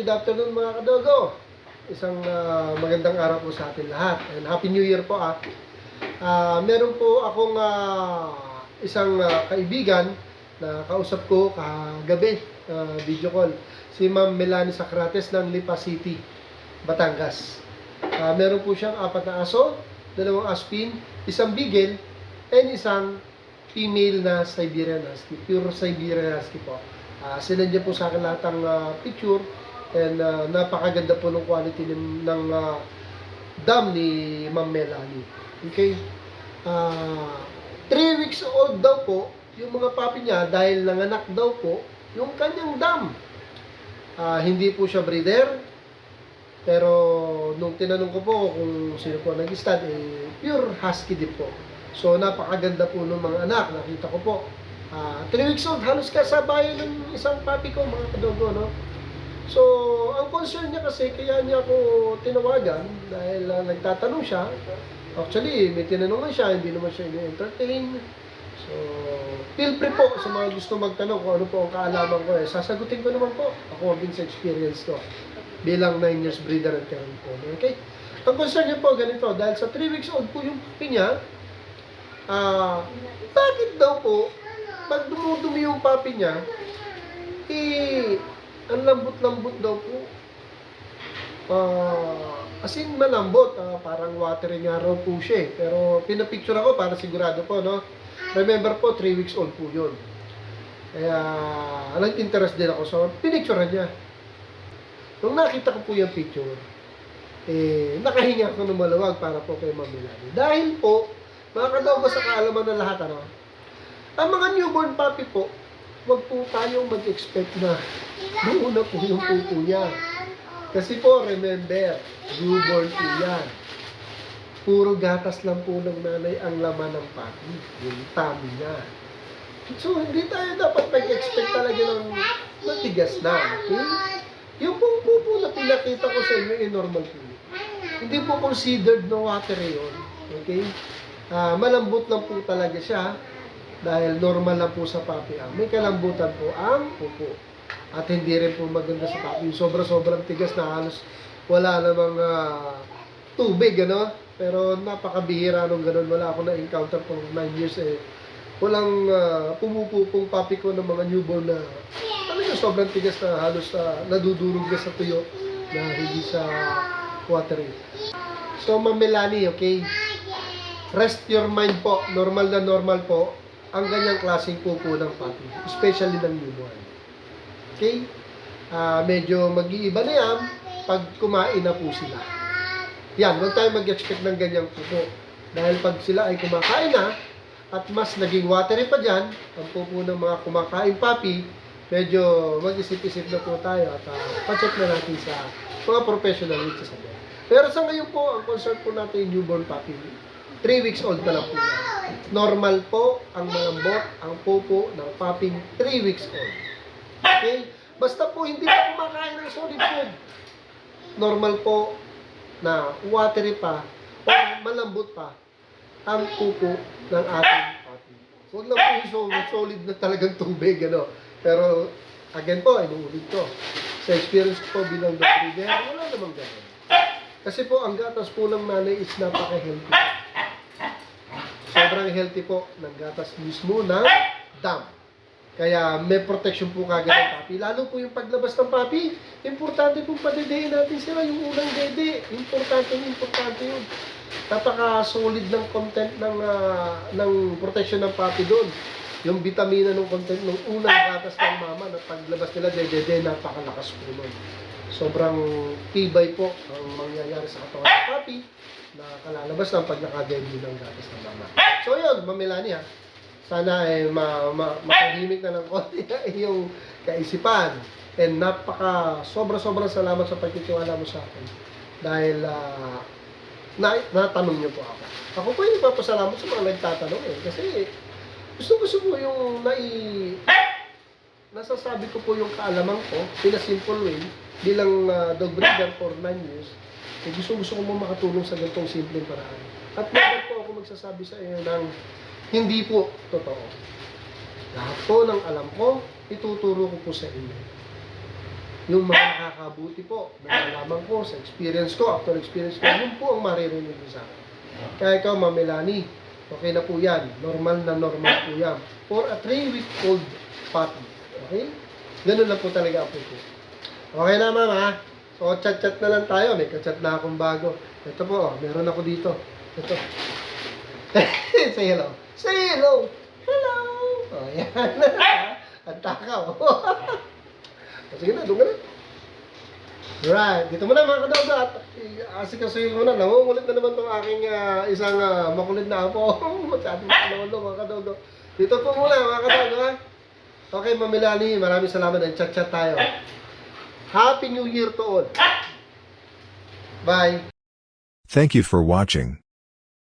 good afternoon mga kadogo. Isang magandang araw po sa atin lahat. And Happy New Year po meron po akong isang kaibigan na kausap ko kagabi, video call. Si Ma'am Melanie Sacrates ng Lipa City, Batangas. Meron po siyang 4 na aso, 2 aspin, isang beagle, and isang female na Siberian Husky, pure Siberian Husky po. Sinadya po sa akin lahat ng picture, and napakaganda po ng quality ng dam ni Ma'am Melanie. Okay? 3 weeks old daw po yung mga papi niya dahil nanganak daw po yung kanyang dam. Hindi po siya breeder, pero nung tinanong ko po kung sino po nag-stud, pure husky din po. So napakaganda po ng mga anak, nakita ko po. 3 weeks old, halos kasabayan ng isang papi ko mga kadogo, no? So, ang concern niya kasi, kaya niya ako tinawagan dahil nagtatanong siya. Actually, may tinanungan siya, hindi naman siya ini-entertain. So, feel free po sa mga gusto magtanong kung ano po ang kaalaman ko. Sasagutin ko naman po. Ako din sa experience ko bilang 9 years breeder and parent po. Okay? Ang concern niya po ganito, dahil sa 3 weeks old po yung papi niya, bakit daw po, pag dumudumi yung papi niya, ang lambot-lambot daw po. As in malambot, parang watery nga raw po siya. Pero pinapicture ako para sigurado po, no? Remember po, 3 weeks old po yun. Kaya, nag-interest din ako. So, pinicturean niya. Nung nakita ko po yung picture, nakahinga ako ng maluwag para po kay Ma'am Melanie. Dahil po, mga kadogo sa kaalaman ng lahat, ano? Ang mga newborn puppy po, wag po tayong mag-expect na doon na po yung pupo niya. Kasi po, remember, newborn po yan. Puro gatas lang po ng nanay ang laman ng puppy, yung tummy niya. So, hindi tayo dapat mag-expect talaga ng matigas na. Okay? Yung pong pupo na pinakita ko sa inyo, normal po. Hindi po considered na watery yun. Okay? Malambot lang po talaga siya. Dahil normal lang po sa papi may kalambutan po ang pupo. At hindi rin po maganda sa papi. Sobrang tigas na halos wala namang tubig, ano? Pero napakabihira nung ganun. Wala ako na-encounter po 9 years walang pumupupong papi ko ng mga newborn na talaga sobrang tigas na halos nadudurog na sa tuyo na hindi sa watery. So, Ma'am Melanie, okay? Rest your mind po. Normal na normal po ang ganyang klaseng pupo ng papi, especially ng newborn. Okay? Medyo mag-iiba na yan pag kumain na po sila. Yan, huwag tayo mag-expect ng ganyang pupo. Dahil pag sila ay kumakain na, at mas naging watery pa dyan, ang pupo ng mga kumakain papi, medyo mag-isip-isip na po tayo at pa-check na natin sa mga professional dito sa sabi. Pero sa ngayon po, ang concern po natin yung newborn papi, 3 weeks old pa lang po yan. Normal po ang malambot ang pupo ng paping 3 weeks old. Okay? Basta po hindi pa kumakain ng solid food. Normal po na watery pa o malambot pa ang pupo ng ating papi. Huwag lang po yung solid na talagang tubig, ano. Pero, again po, inuulit ko. Sa experience ko po bilang breeder, wala namang gano'n. Kasi po, ang gatas po ng nanay is napaka-healthy. Sobrang healthy po ng gatas mismo ng dam. Kaya may protection po kagad ng papi. Lalo po yung paglabas ng papi, importante pong padedein natin sila yung unang dede. Importante yun. Napaka-solid ng content ng protection ng papi doon. Yung vitamina ng content ng unang gatas ng mama na paglabas nila dede, napakalakas po nun. Sobrang tibay po ang mangyayari sa katawan ng papi na kalalabas ng pag nakadebut ng gatas ng mama. So yun, Ma'am Melanie, sana makahimik na ng konti na iyong kaisipan. And sobrang salamat sa pagtitiwala mo sa akin. Dahil natanong niyo po ako. Ako po yung nagpapasalamat sa mga nagtatanong kasi gusto po yung nasasabi ko po yung kaalaman ko in a simple way bilang dog breeder for 9 years. Gusto ko mo makatulong sa ganitong simpleng paraan. At never po ako magsasabi sa iyo ng hindi po totoo. Lahat po ng alam ko, ituturo ko po sa inyo. Yung mga nakakabuti po, nalalaman ko sa experience ko, actual experience ko, yun po ang maririnig niyo sa akin. Kaya ikaw, Ma'am Melanie, okay na po yan. Normal na normal po yan. For a 3-week-old puppy. Okay? Ganun lang po talaga ang po. Okay na, Ma'am, ha? So, chat-chat na lang tayo. May ka-chat na akong bago. Ito po, oh, meron ako dito. Ito. Say hello. Say hello. Hello. Oh, yan. Ang takaw. Sige na, doon ka na. Right. Dito muna mga kadogo at asikasuhin mo na. Nangungulit na naman itong aking isang makulit na apo. Masyadong kalolo mga kadogo. Dito po muna mga kadogo, ha? Okay, Ma'am Melanie, maraming salamat. Chat-chat tayo. Happy New Year to all. Bye. Thank you for watching.